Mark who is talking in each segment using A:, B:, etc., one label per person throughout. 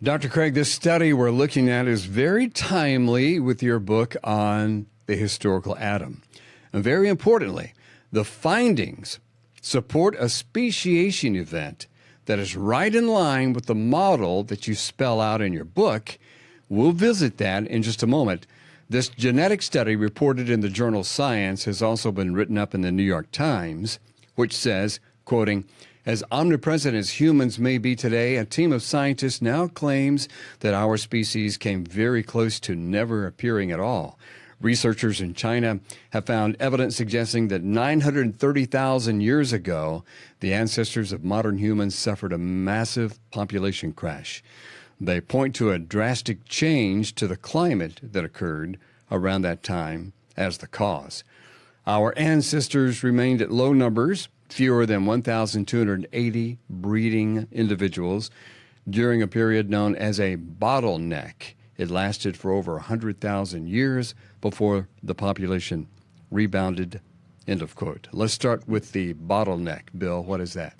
A: Dr. Craig, this study we're looking at is very timely with your book on the historical Adam. And very importantly, the findings support a speciation event that is right in line with the model that you spell out in your book. We'll visit that in just a moment. This genetic study reported in the journal Science has also been written up in the New York Times, which says, quoting, "As omnipresent as humans may be today, a team of scientists now claims that our species came very close to never appearing at all. Researchers in China have found evidence suggesting that 930,000 years ago, the ancestors of modern humans suffered a massive population crash. They point to a drastic change to the climate that occurred around that time as the cause. Our ancestors remained at low numbers, fewer than 1,280 breeding individuals, during a period known as a bottleneck. It lasted for over 100,000 years before the population rebounded," end of quote. Let's start with the bottleneck. Bill, what is that?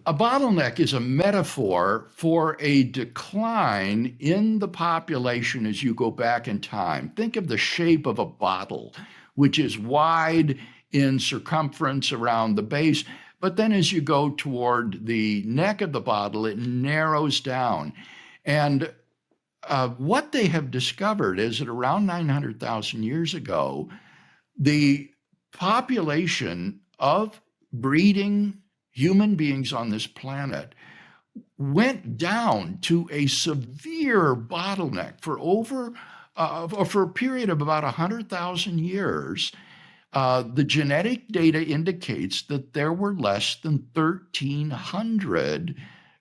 B: A bottleneck is a metaphor for a decline in the population as you go back in time. Think of the shape of a bottle, which is wide in circumference around the base, but then as you go toward the neck of the bottle, it narrows down. And what they have discovered is that around 900,000 years ago, the population of breeding human beings on this planet went down to a severe bottleneck for for a period of about 100,000 years. The genetic data indicates that there were less than 1,300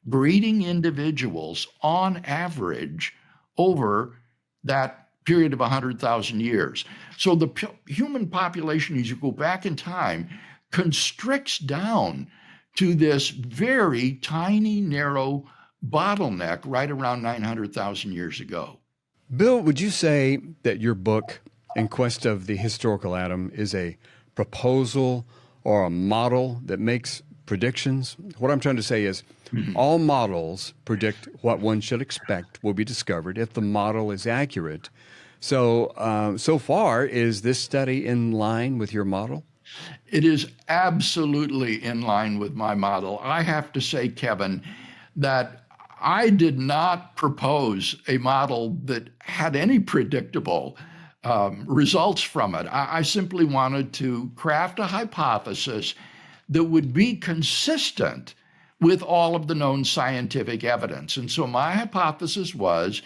B: breeding individuals on average over that period of 100,000 years. So the human population, as you go back in time, constricts down to this very tiny, narrow bottleneck right around 900,000 years ago.
A: Bill, would you say that your book, In Quest of the Historical Adam, is a proposal or a model that makes predictions? What I'm trying to say is all models predict what one should expect will be discovered if the model is accurate. So, so far, is this study in line with your model?
B: It is absolutely in line with my model. I have to say, Kevin, that I did not propose a model that had any predictable results from it. I simply wanted to craft a hypothesis that would be consistent with all of the known scientific evidence. And so my hypothesis was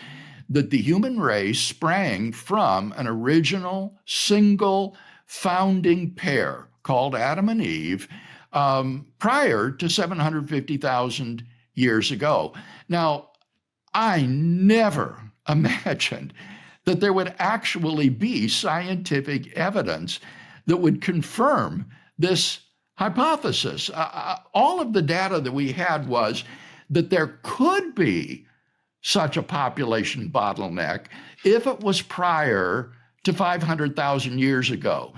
B: that the human race sprang from an original single founding pair called Adam and Eve prior to 750,000 years ago. Now, I never imagined that there would actually be scientific evidence that would confirm this hypothesis. All of the data that we had was that there could be such a population bottleneck if it was prior to 500,000 years ago.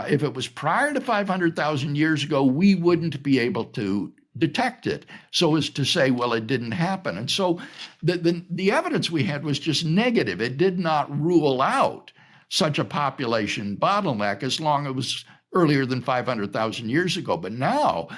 B: If it was prior to 500,000 years ago, we wouldn't be able to detect it so as to say, well, it didn't happen. And so the evidence we had was just negative. It did not rule out such a population bottleneck as long as it was earlier than 500,000 years ago. But now,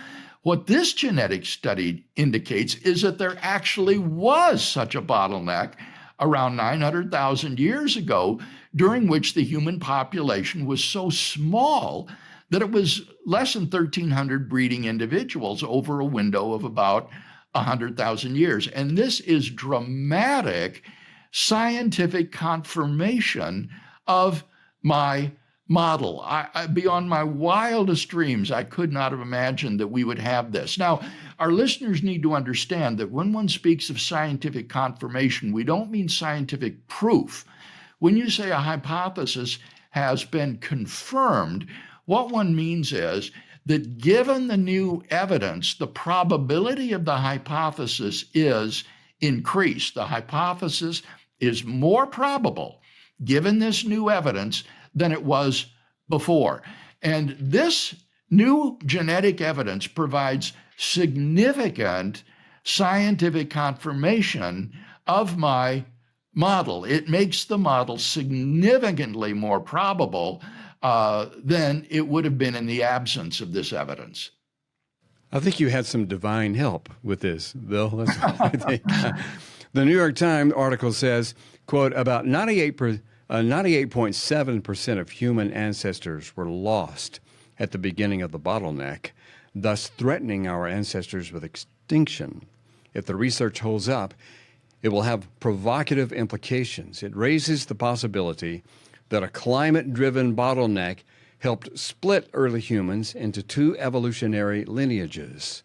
B: what this genetic study indicates is that there actually was such a bottleneck around 900,000 years ago, during which the human population was so small that it was less than 1,300 breeding individuals over a window of about 100,000 years. And this is dramatic scientific confirmation of my model. Beyond my wildest dreams, I could not have imagined that we would have this. Now, our listeners need to understand that when one speaks of scientific confirmation, we don't mean scientific proof. When you say a hypothesis has been confirmed, what one means is that given the new evidence, the probability of the hypothesis is increased. The hypothesis is more probable given this new evidence than it was before. And this new genetic evidence provides significant scientific confirmation of my model. It makes the model significantly more probable than it would have been in the absence of this evidence.
A: I think you had some divine help with this, Bill. That's what I think. The New York Times article says, quote, about 98.7% of human ancestors were lost at the beginning of the bottleneck, thus threatening our ancestors with extinction. If the research holds up, it will have provocative implications. It raises the possibility that a climate-driven bottleneck helped split early humans into two evolutionary lineages,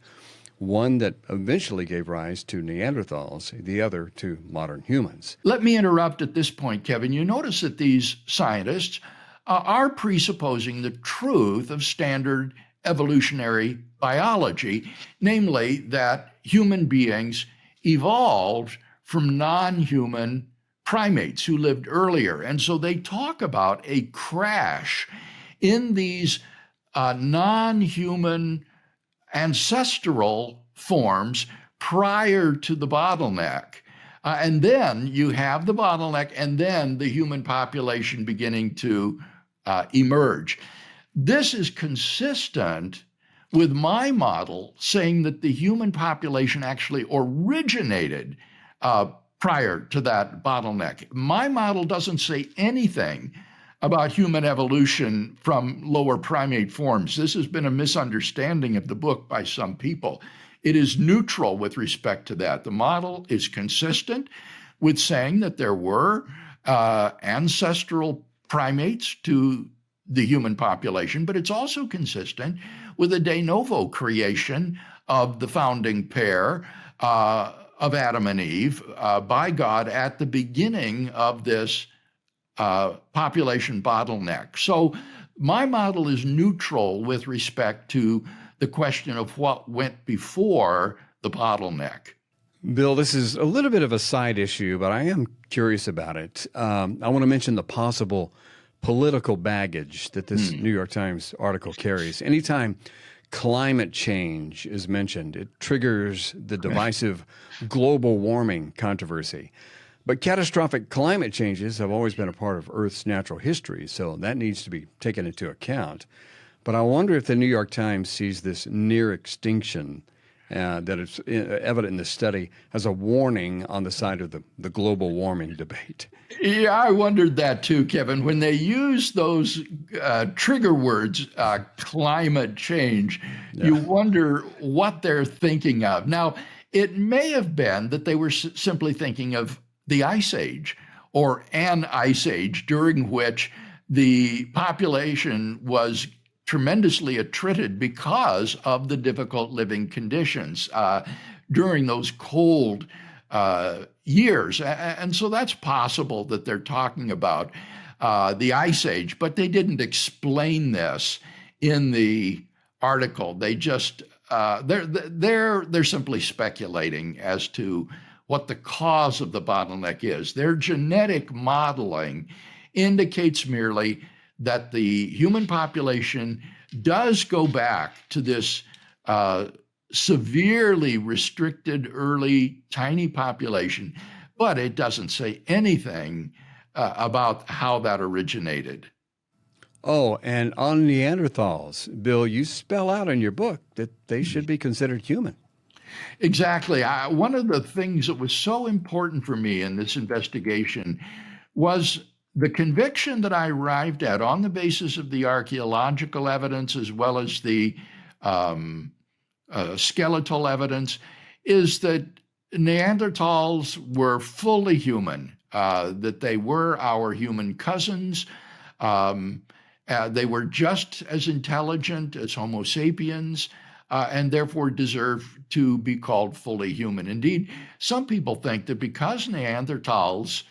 A: one that eventually gave rise to Neanderthals, the other to modern humans.
B: Let me interrupt at this point, Kevin. You notice that these scientists are presupposing the truth of standard evolutionary biology, namely that human beings evolved from non-human primates who lived earlier. And so they talk about a crash in these non-human ancestral forms prior to the bottleneck. And then you have the bottleneck and then the human population beginning to emerge. This is consistent with my model saying that the human population actually originated prior to that bottleneck. My model doesn't say anything about human evolution from lower primate forms. This has been a misunderstanding of the book by some people. It is neutral with respect to that. The model is consistent with saying that there were ancestral primates to the human population, but it's also consistent with a de novo creation of the founding pair of Adam and Eve by God at the beginning of this population bottleneck. So my model is neutral with respect to the question of what went before the bottleneck.
A: Bill, this is a little bit of a side issue, but I am curious about it. I want to mention the possible political baggage that this New York Times article carries. Anytime climate change is mentioned, it triggers the divisive global warming controversy. But catastrophic climate changes have always been a part of Earth's natural history, so that needs to be taken into account. But I wonder if the New York Times sees this near extinction that is evident in this study as a warning on the side of the global warming debate.
B: Yeah, I wondered that too, Kevin. When they use those trigger words, climate change, you wonder what they're thinking of. Now, it may have been that they were simply thinking of the Ice Age or an Ice Age during which the population was tremendously attrited because of the difficult living conditions during those cold years. And so that's possible that they're talking about the Ice Age, but they didn't explain this in the article. They just, they're simply speculating as to what the cause of the bottleneck is. Their genetic modeling indicates merely that the human population does go back to this severely restricted early tiny population, but it doesn't say anything about how that originated.
A: Oh, and on Neanderthals, Bill, you spell out in your book that they should be considered human.
B: Exactly. One of the things that was so important for me in this investigation was the conviction that I arrived at on the basis of the archaeological evidence as well as the skeletal evidence is that Neanderthals were fully human, that they were our human cousins. They were just as intelligent as Homo sapiens, and therefore deserve to be called fully human. Indeed, some people think that because Neanderthals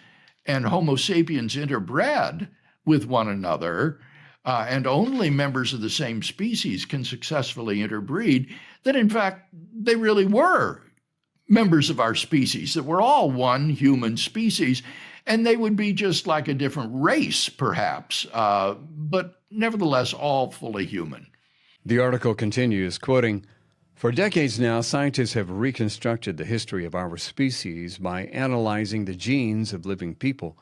B: and Homo sapiens interbred with one another, and only members of the same species can successfully interbreed, that in fact they really were members of our species, that we're all one human species, and they would be just like a different race, perhaps, but nevertheless all fully human.
A: The article continues, quoting, For decades now, scientists have reconstructed the history of our species by analyzing the genes of living people.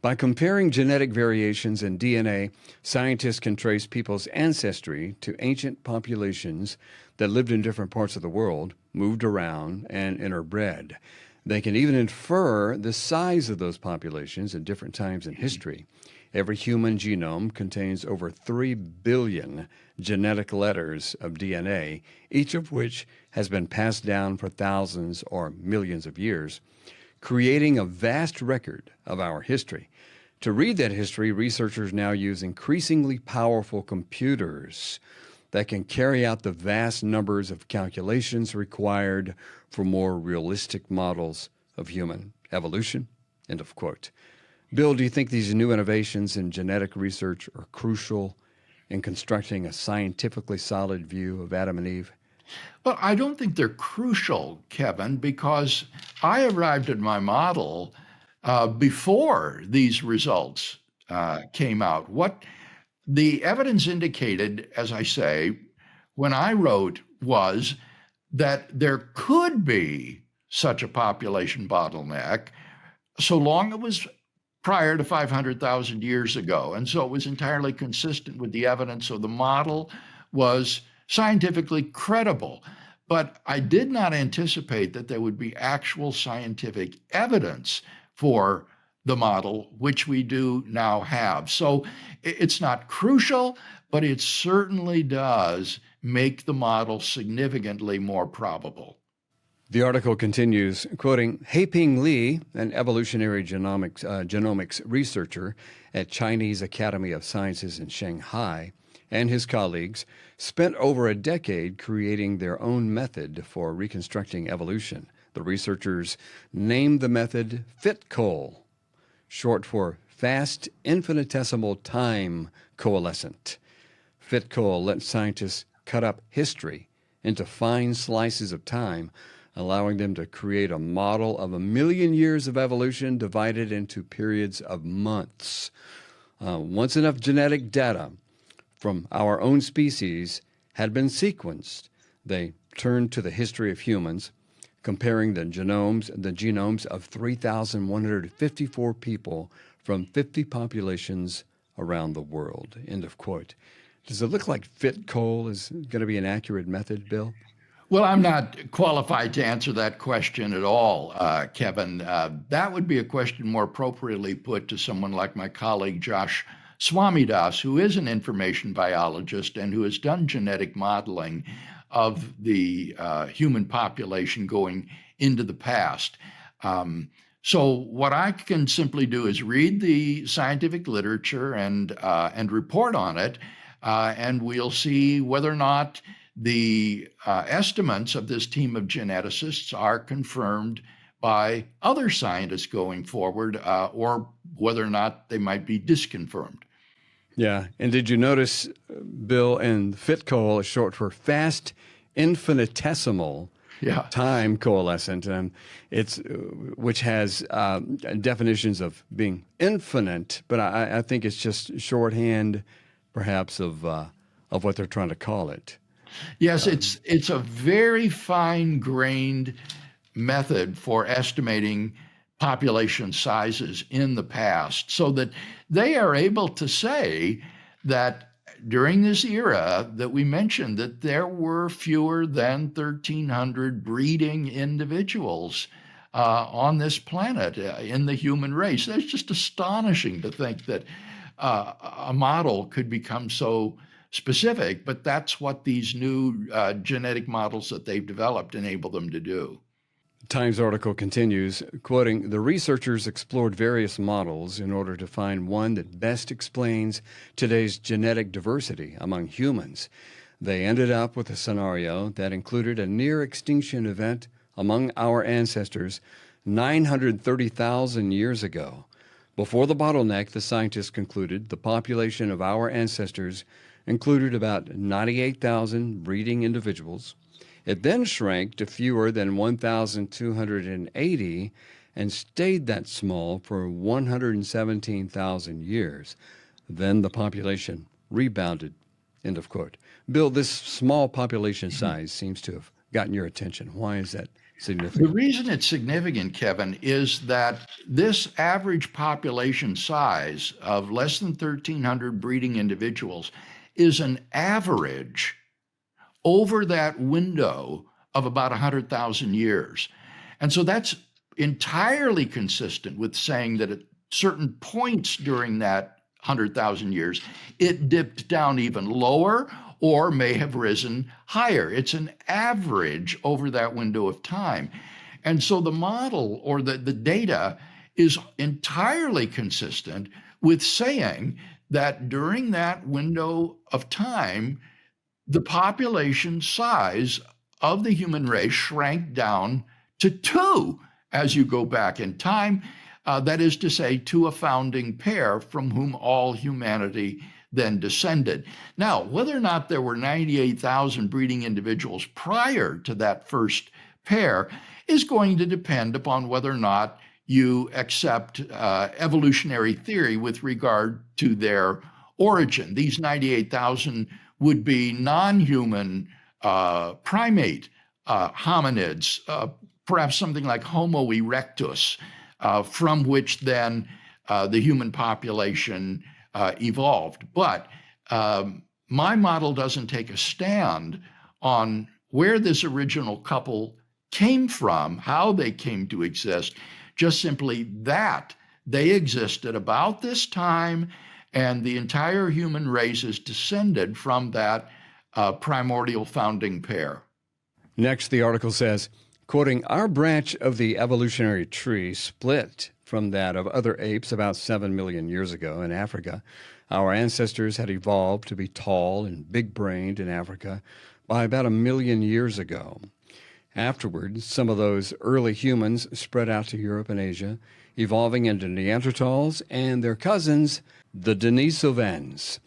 A: By comparing genetic variations in DNA, scientists can trace people's ancestry to ancient populations that lived in different parts of the world, moved around, and interbred. They can even infer the size of those populations at different times in history. Every human genome contains over 3 billion genetic letters of DNA, each of which has been passed down for thousands or millions of years, creating a vast record of our history. To read that history, researchers now use increasingly powerful computers that can carry out the vast numbers of calculations required for more realistic models of human evolution. End of quote. Bill, do you think these new innovations in genetic research are crucial in constructing a scientifically solid view of Adam and Eve?
B: Well, I don't think they're crucial, Kevin, because I arrived at my model before these results came out. What the evidence indicated, as I say, when I wrote, was that there could be such a population bottleneck so long it was prior to 500,000 years ago. And so it was entirely consistent with the evidence. So the model was scientifically credible. But I did not anticipate that there would be actual scientific evidence for the model, which we do now have. So it's not crucial, but it certainly does make the model significantly more probable.
A: The article continues, quoting, Haiping Li, an evolutionary genomics researcher at Chinese Academy of Sciences in Shanghai, and his colleagues spent over a decade creating their own method for reconstructing evolution. The researchers named the method FitCoal, short for Fast Infinitesimal Time Coalescent. FitCoal lets scientists cut up history into fine slices of time, allowing them to create a model of 1 million years of evolution divided into periods of months. Once enough genetic data from our own species had been sequenced, they turned to the history of humans, comparing the genomes of 3,154 people from 50 populations around the world. End of quote. Does it look like FitCoal is going to be an accurate method, Bill?
B: Well, I'm not qualified to answer that question at all, Kevin. That would be a question more appropriately put to someone like my colleague Josh Swamidas, who is an information biologist and who has done genetic modeling of the human population going into the past. So what I can simply do is read the scientific literature and report on it, and we'll see whether or not the estimates of this team of geneticists are confirmed by other scientists going forward, or whether or not they might be disconfirmed.
A: Yeah. And did you notice, Bill, and FitCoal is short for Fast Infinitesimal Time Coalescent, and which has definitions of being infinite, but I think it's just shorthand, perhaps, of what they're trying to call it.
B: Yes, it's a very fine-grained method for estimating population sizes in the past, so that they are able to say that during this era that we mentioned, that there were fewer than 1,300 breeding individuals on this planet in the human race. That's just astonishing to think that a model could become so specific, but that's what these new genetic models that they've developed enable them to do.
A: Times article continues, quoting, the researchers explored various models in order to find one that best explains today's genetic diversity among humans. They ended up with a scenario that included a near extinction event among our ancestors 930,000 years ago. Before the bottleneck, the scientists concluded the population of our ancestors included about 98,000 breeding individuals. It then shrank to fewer than 1,280 and stayed that small for 117,000 years. Then the population rebounded end of quote. Bill, this small population size seems to have gotten your attention. Why is that
B: The
A: significant?
B: reason it's significant, Kevin, is that this average population size of less than 1,300 breeding individuals is an average over that window of about 100,000 years. And so that's entirely consistent with saying that at certain points during that 100,000 years, it dipped down even lower or may have risen higher. It's an average over that window of time. And so the model or the data is entirely consistent with saying that during that window of time, the population size of the human race shrank down to two as you go back in time. That is to say, to a founding pair from whom all humanity then descended. Now, whether or not there were 98,000 breeding individuals prior to that first pair is going to depend upon whether or not you accept evolutionary theory with regard to their origin. These 98,000 would be non-human primate hominids, perhaps something like Homo erectus, from which then the human population evolved. But my model doesn't take a stand on where this original couple came from, how they came to exist, just simply that they existed about this time, and the entire human race is descended from that primordial founding pair.
A: Next, the article says, quoting, "Our branch of the evolutionary tree split from that of other apes about 7 million years ago in Africa. Our ancestors had evolved to be tall and big-brained in Africa by about 1 million years ago. Afterwards, some of those early humans spread out to Europe and Asia, evolving into Neanderthals and their cousins, the Denisovans.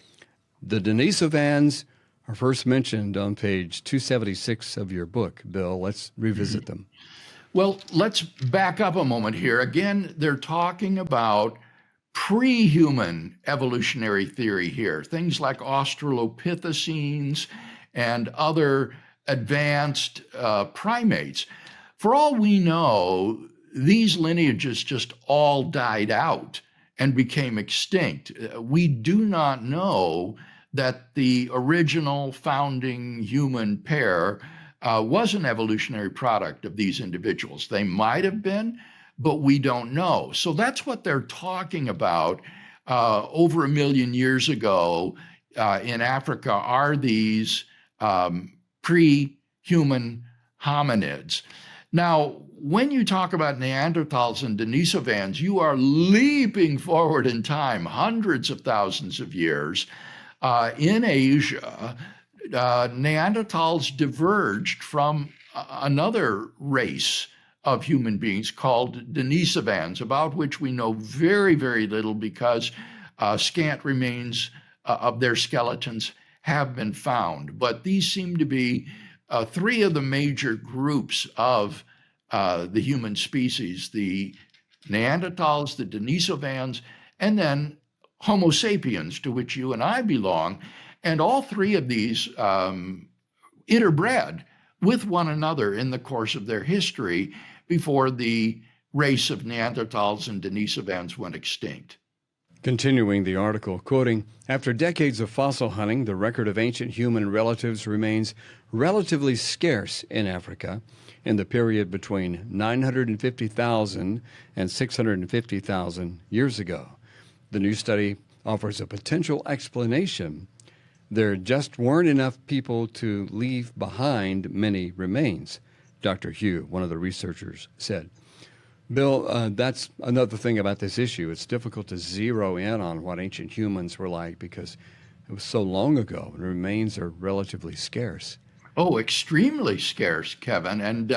A: The Denisovans are first mentioned on page 276 of your book. Bill, let's revisit them."
B: Well, let's back up a moment here. Again, they're talking about pre-human evolutionary theory here, things like Australopithecines and other advanced primates. For all we know, these lineages just all died out and became extinct. We do not know that the original founding human pair was an evolutionary product of these individuals. They might have been, but we don't know. So that's what they're talking about over 1 million years ago in Africa are these pre-human hominids. Now, when you talk about Neanderthals and Denisovans, you are leaping forward in time hundreds of thousands of years. In Asia, Neanderthals diverged from another race of human beings called Denisovans, about which we know very, very little because scant remains of their skeletons have been found. But these seem to be three of the major groups of the human species: the Neanderthals, the Denisovans, and then Homo sapiens, to which you and I belong. And all three of these interbred with one another in the course of their history before the race of Neanderthals and Denisovans went extinct.
A: Continuing the article, quoting, "After decades of fossil hunting, the record of ancient human relatives remains relatively scarce in Africa in the period between 950,000 and 650,000 years ago. The new study offers a potential explanation. There just weren't enough people to leave behind many remains," Dr. Hugh, one of the researchers, said. Bill, that's another thing about this issue. It's difficult to zero in on what ancient humans were like because it was so long ago and remains are relatively scarce.
B: Oh, extremely scarce, Kevin. And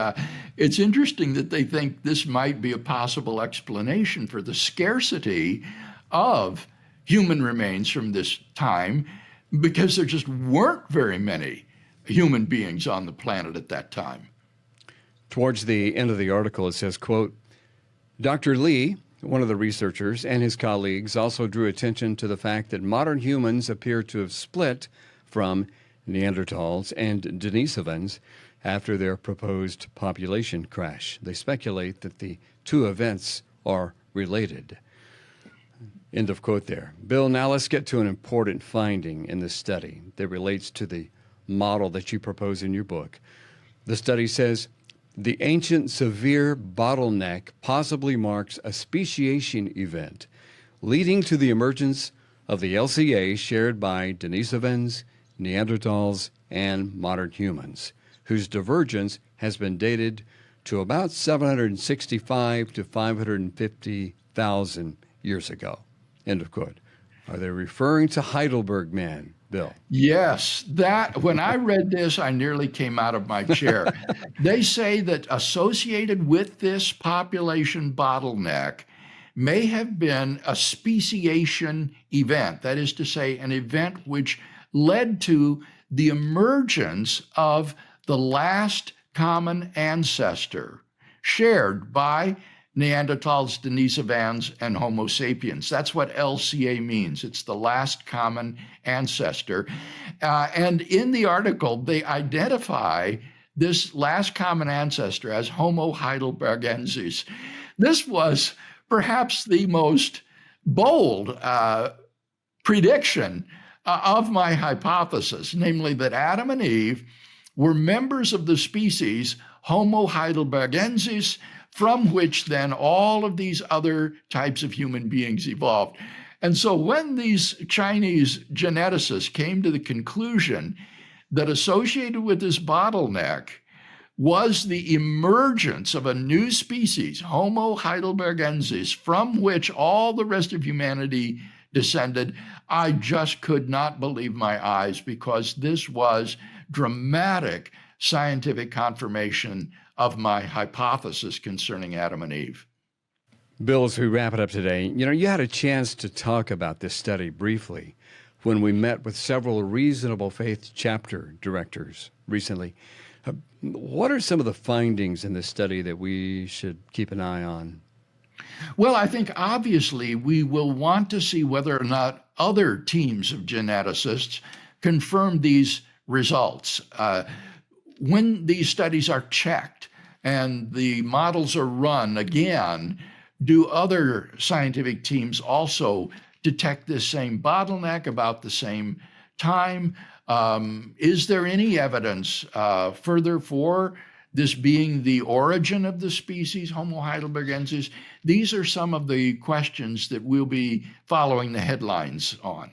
B: it's interesting that they think this might be a possible explanation for the scarcity of human remains from this time, because there just weren't very many human beings on the planet at that time.
A: Towards the end of the article, it says, quote, "Dr. Lee, one of the researchers, and his colleagues also drew attention to the fact that modern humans appear to have split from Neanderthals and Denisovans after their proposed population crash. They speculate that the two events are related. End of quote there. Bill, now let's get to an important finding in this study that relates to the model that you propose in your book. The study says the ancient severe bottleneck possibly marks a speciation event leading to the emergence of the LCA shared by Denisovans, Neanderthals, and modern humans, whose divergence has been dated to about 765 to 550,000 years ago. End of quote. Are they referring to Heidelberg man, Bill?
B: Yes, that when I read this, I nearly came out of my chair. They say that associated with this population bottleneck may have been a speciation event, that is to say, an event which led to the emergence of the last common ancestor shared by Neanderthals, Denisovans, and Homo sapiens. That's what LCA means. It's the last common ancestor. And in the article, they identify this last common ancestor as Homo heidelbergensis. This was perhaps the most bold prediction of my hypothesis, namely that Adam and Eve were members of the species Homo heidelbergensis, from which then all of these other types of human beings evolved. And so when these Chinese geneticists came to the conclusion that associated with this bottleneck was the emergence of a new species, Homo heidelbergensis, from which all the rest of humanity descended, I just could not believe my eyes, because this was dramatic scientific confirmation of my hypothesis concerning Adam and Eve.
A: Bill, as we wrap it up today, you had a chance to talk about this study briefly when we met with several Reasonable Faith chapter directors recently. What are some of the findings in this study that we should keep an eye on?
B: Well, I think obviously we will want to see whether or not other teams of geneticists confirm these results. When these studies are checked and the models are run again, do other scientific teams also detect this same bottleneck about the same time? Is there any evidence further for this being the origin of the species, Homo heidelbergensis? These are some of the questions that we'll be following the headlines on.